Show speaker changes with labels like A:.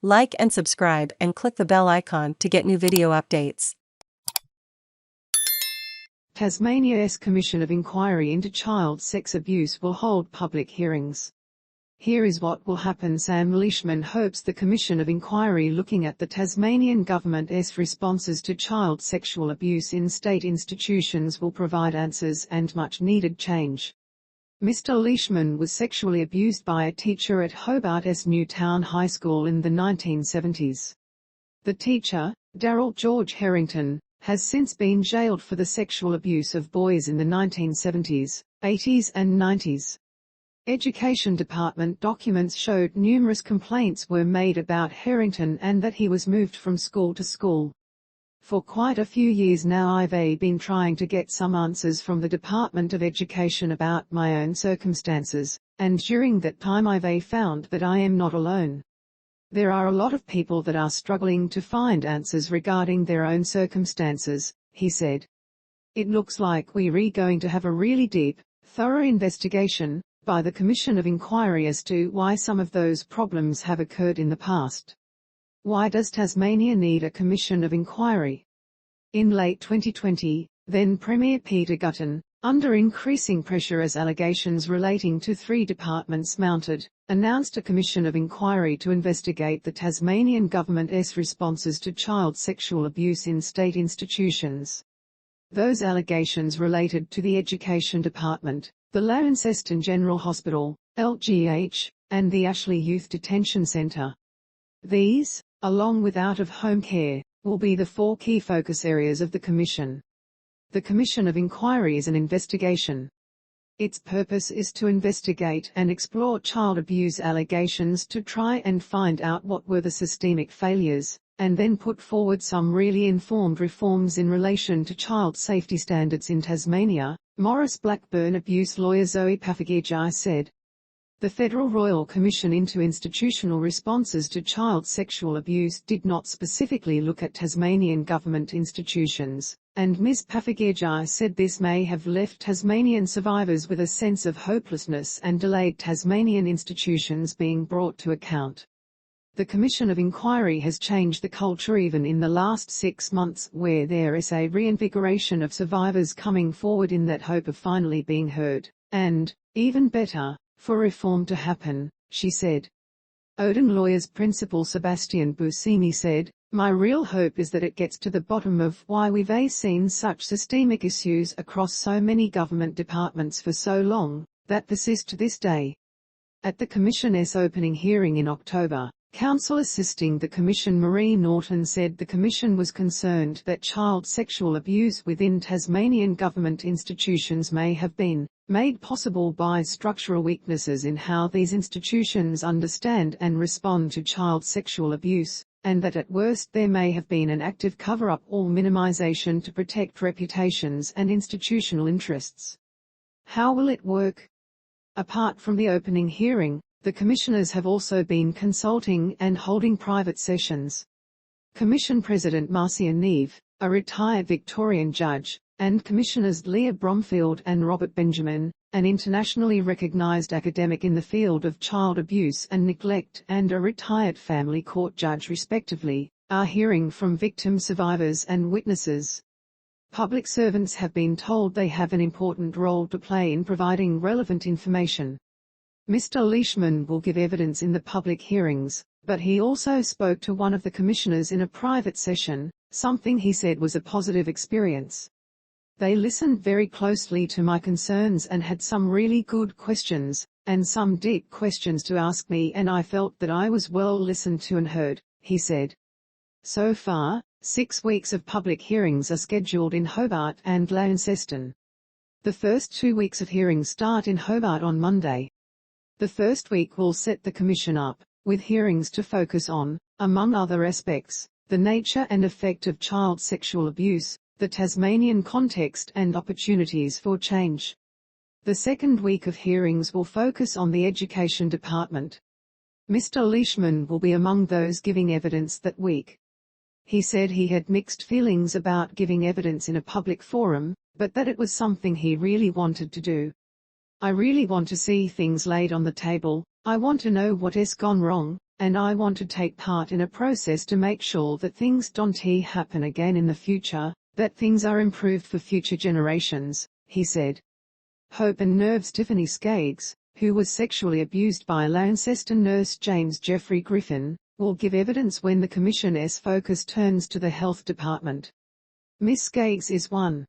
A: Like and subscribe and click the bell icon to get new video updates.
B: Tasmania'S Commission of Inquiry into Child Sex Abuse will hold public hearings. Here is what will happen. Sam Leishman hopes the Commission of Inquiry looking at the Tasmanian government's responses to child sexual abuse in state institutions will provide answers and much-needed change. Mr. Leishman was sexually abused by a teacher at Hobart's Newtown High School in the 1970s. The teacher, Darrel George Harington, has since been jailed for the sexual abuse of boys in the 1970s, 80s and 90s. Education Department documents showed numerous complaints were made about Harington and that he was moved from school to school. For quite a few years now I've been trying to get some answers from the Department of Education about my own circumstances, and during that time I've found that I am not alone. There are a lot of people that are struggling to find answers regarding their own circumstances, he said. It looks like we're going to have a really deep, thorough investigation by the Commission of Inquiry as to why some of those problems have occurred in the past. Why does Tasmania need a Commission of Inquiry? In late 2020, then Premier Peter Gutwein, under increasing pressure as allegations relating to 3 departments mounted, announced a Commission of Inquiry to investigate the Tasmanian government's responses to child sexual abuse in state institutions. Those allegations related to the Education Department, the Launceston General Hospital, LGH, and the Ashley Youth Detention Centre. These, along with out-of-home care, will be the 4 key focus areas of the Commission. The Commission of Inquiry is an investigation. Its purpose is to investigate and explore child abuse allegations to try and find out what were the systemic failures, and then put forward some really informed reforms in relation to child safety standards in Tasmania, Maurice Blackburn abuse lawyer Zoe Papageorgiou said. The Federal Royal Commission into Institutional Responses to Child Sexual Abuse did not specifically look at Tasmanian government institutions, and Ms Papageorgiou said this may have left Tasmanian survivors with a sense of hopelessness and delayed Tasmanian institutions being brought to account. The Commission of Inquiry has changed the culture even in the last 6 months, where there is a reinvigoration of survivors coming forward in that hope of finally being heard, and, even better, for reform to happen, she said. Odin Lawyers principal Sebastian Buscemi said, "My real hope is that it gets to the bottom of why we've seen such systemic issues across so many government departments for so long, that persist to this day." At the Commission's opening hearing in October, counsel assisting the Commission Maree Norton said the Commission was concerned that child sexual abuse within Tasmanian government institutions may have been made possible by structural weaknesses in how these institutions understand and respond to child sexual abuse, and that at worst there may have been an active cover-up or minimisation to protect reputations and institutional interests. How will it work? Apart from the opening hearing, the commissioners have also been consulting and holding private sessions. Commission President Marcia Neave, a retired Victorian judge, and Commissioners Leah Bromfield and Robert Benjamin, an internationally recognised academic in the field of child abuse and neglect and a retired family court judge respectively, are hearing from victim survivors and witnesses. Public servants have been told they have an important role to play in providing relevant information. Mr. Leishman will give evidence in the public hearings, but he also spoke to one of the commissioners in a private session, something he said was a positive experience. They listened very closely to my concerns and had some really good questions, and some deep questions to ask me, and I felt that I was well listened to and heard, he said. So far, 6 weeks of public hearings are scheduled in Hobart and Launceston. The first 2 weeks of hearings start in Hobart on Monday. The first week will set the Commission up, with hearings to focus on, among other aspects, the nature and effect of child sexual abuse, the Tasmanian context and opportunities for change. The second week of hearings will focus on the Education Department. Mr. Leishman will be among those giving evidence that week. He said he had mixed feelings about giving evidence in a public forum, but that it was something he really wanted to do. "I really want to see things laid on the table. I want to know what has gone wrong, And I want to take part in a process to make sure that things don't happen again in the future, that things are improved for future generations, he said. Hope and Nerve's Tiffany Skaggs, who was sexually abused by Launceston nurse James Jeffrey Griffin, will give evidence when the Commission's focus turns to the Health Department. Ms Skaggs is one